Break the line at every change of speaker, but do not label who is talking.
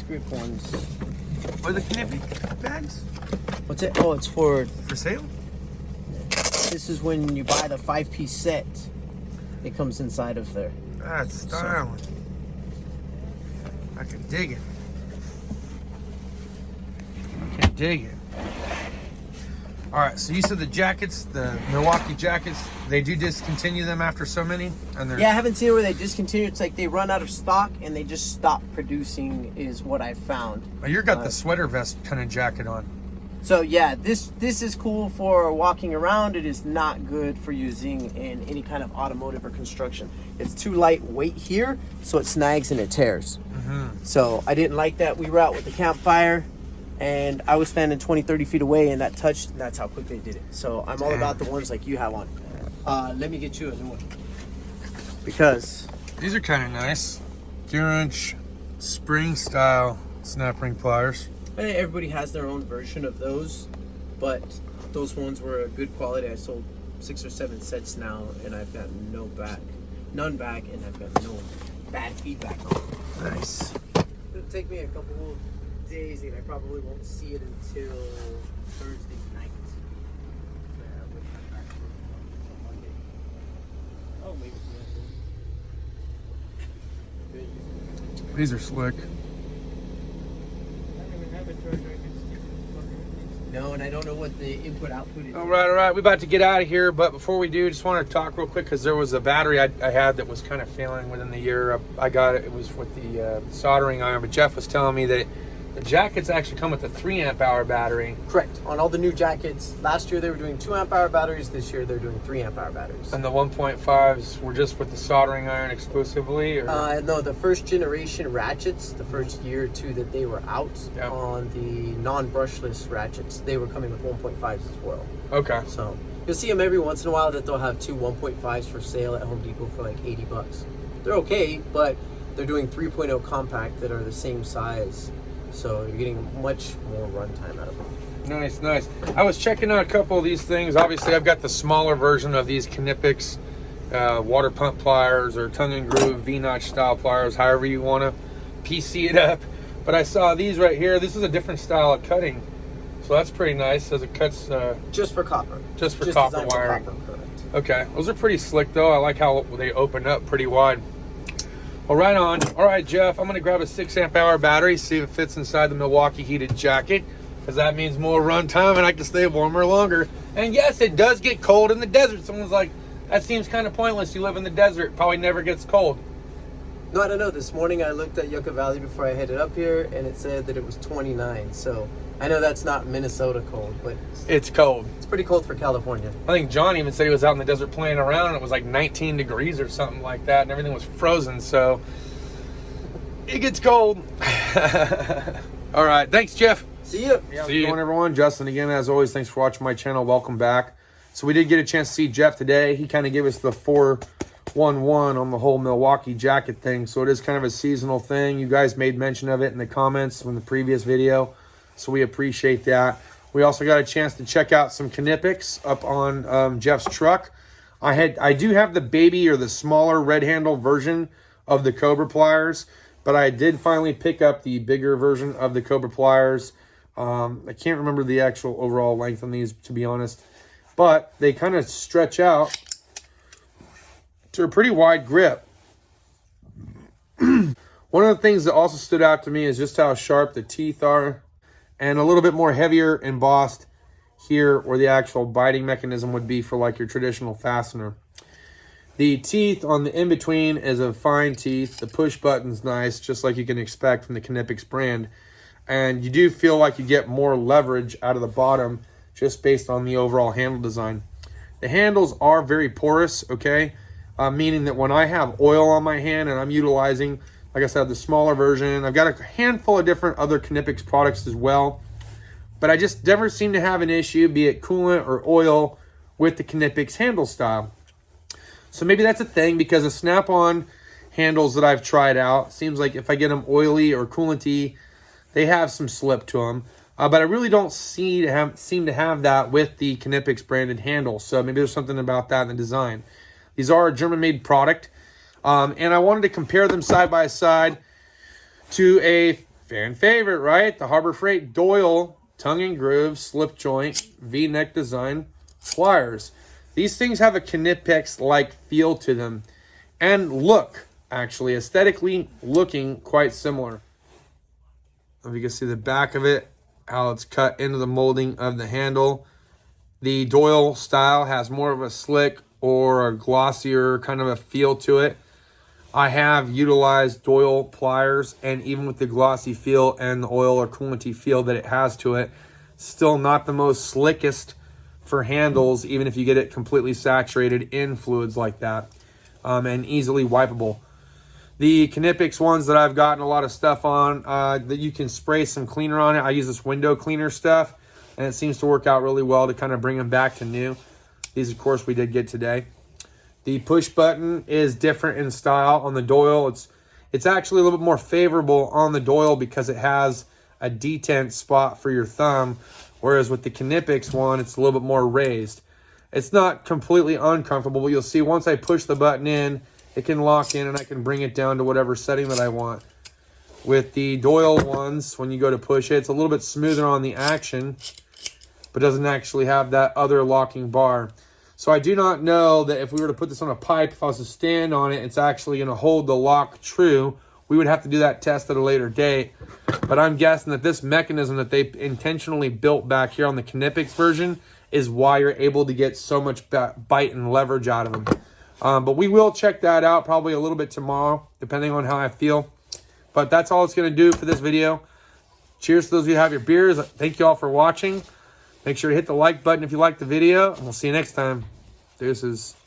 grip ones.
Are the Knipex bags?
What's it? Oh, it's for
sale?
This is when you buy the 5-piece set. It comes inside of there.
That's styling. So, I can dig it. I can dig it. All right, so you said the jackets, the Milwaukee jackets, they do discontinue them after so many? And
yeah, I haven't seen where they discontinue. It's like they run out of stock and they just stop producing is what I found.
Oh, you got the sweater vest kind of jacket on.
So yeah, this is cool for walking around. It is not good for using in any kind of automotive or construction. It's too lightweight here, so it snags and it tears. So I didn't like that. We were out with the campfire and I was standing 20, 30 feet away and that touched, and that's how quick they did it. So I'm all about the ones like you have on. Let me get you a new one. Because
these are kind of nice. 2-inch spring style snap ring pliers.
Everybody has their own version of those, but those ones were a good quality. I sold 6 or 7 sets now, and I've got none back, and I've got no bad feedback on them.
Nice.
It'll take me a couple days, and I probably won't see it until Thursday night. Oh, maybe.
These are slick.
No, and I don't know what the input-output is.
All right. We're about to get out of here, but before we do, just want to talk real quick because there was a battery I had that was kind of failing within the year. I got it. It was with the soldering iron, but Jeff was telling me that the jackets actually come with a 3 amp hour battery.
Correct. On all the new jackets, last year they were doing 2 amp hour batteries. This year they're doing 3 amp hour batteries.
And the 1.5s were just with the soldering iron exclusively? Or?
No, the first generation ratchets, the first year or two that they were out on the non-brushless ratchets, they were coming with 1.5s as well.
Okay.
So you'll see them every once in a while that they'll have 2 1.5s for sale at Home Depot for like $80. They're okay, but they're doing 3.0 compact that are the same size. So you're getting much more runtime out of them.
Nice. I was checking out a couple of these things. Obviously, I've got the smaller version of these Knipex water pump pliers or tongue and groove V-notch style pliers, however you want to PC it up. But I saw these right here. This is a different style of cutting. So that's pretty nice as it cuts...
just for copper.
Just for copper wiring.
For copper, correct.
Okay. Those are pretty slick, though. I like how they open up pretty wide. Well, right on. All right, Jeff, I'm going to grab a 6 amp hour battery, see if it fits inside the Milwaukee heated jacket, because that means more run time and I can stay warmer longer. And yes, it does get cold in the desert. Someone's like, that seems kind of pointless. You live in the desert. Probably never gets cold.
No, I don't know. This morning I looked at Yucca Valley before I headed up here, and it said that it was 29. So I know that's not Minnesota cold, but
it's cold.
It's pretty cold for California.
I think John even said he was out in the desert playing around, and it was like 19 degrees or something like that, and everything was frozen. So it gets cold. All right. Thanks, Jeff.
See you.
See you, everyone. Justin again, as always. Thanks for watching my channel. Welcome back. So we did get a chance to see Jeff today. He kind of gave us the 411 on the whole Milwaukee jacket thing. So it is kind of a seasonal thing. You guys made mention of it in the comments from the previous video. So we appreciate that. We also got a chance to check out some Knipex up on Jeff's truck. I do have the baby or the smaller red handle version of the Cobra pliers, but I did finally pick up the bigger version of the Cobra pliers. I can't remember the actual overall length on these, to be honest, but they kind of stretch out to a pretty wide grip. One of the things that also stood out to me is just how sharp the teeth are, and a little bit more heavier embossed here where the actual biting mechanism would be for like your traditional fastener. The teeth on the in-between is a fine teeth. The push button's nice, just like you can expect from the Knipex brand. And you do feel like you get more leverage out of the bottom just based on the overall handle design. The handles are very porous, okay? Meaning that when I have oil on my hand and I'm utilizing, like I said, the smaller version, I've got a handful of different other Knipex products as well. But I just never seem to have an issue, be it coolant or oil, with the Knipex handle style. So maybe that's a thing, because the snap-on handles that I've tried out, seems like if I get them oily or coolanty, they have some slip to them. But I really don't seem to have that with the Knipex branded handle. So maybe there's something about that in the design. These are a German-made product. And I wanted to compare them side by side to a fan favorite, right? The Harbor Freight Doyle tongue and groove slip joint V-neck design pliers. These things have a Knipex-like feel to them and look, actually, aesthetically looking quite similar. If you can see the back of it, how it's cut into the molding of the handle. The Doyle style has more of a slick or a glossier kind of a feel to it. I have utilized Doyle pliers, and even with the glossy feel and the oil or coolanty feel that it has to it, still not the most slickest for handles, even if you get it completely saturated in fluids like that, and easily wipeable. The Knipex ones that I've gotten a lot of stuff on, that you can spray some cleaner on it. I use this window cleaner stuff, and it seems to work out really well to kind of bring them back to new. These, of course, we did get today. The push button is different in style on the Doyle. It's actually a little bit more favorable on the Doyle because it has a detent spot for your thumb, whereas with the Knipex one, it's a little bit more raised. It's not completely uncomfortable, but you'll see once I push the button in, it can lock in and I can bring it down to whatever setting that I want. With the Doyle ones, when you go to push it, it's a little bit smoother on the action, but doesn't actually have that other locking bar. So I do not know that if we were to put this on a pipe, if I was to stand on it, it's actually going to hold the lock true. We would have to do that test at a later date. But I'm guessing that this mechanism that they intentionally built back here on the Knipex version is why you're able to get so much bite and leverage out of them. But we will check that out probably a little bit tomorrow, depending on how I feel. But that's all it's going to do for this video. Cheers to those of you who have your beers. Thank you all for watching. Make sure to hit the like button if you liked the video, and we'll see you next time. Deuces.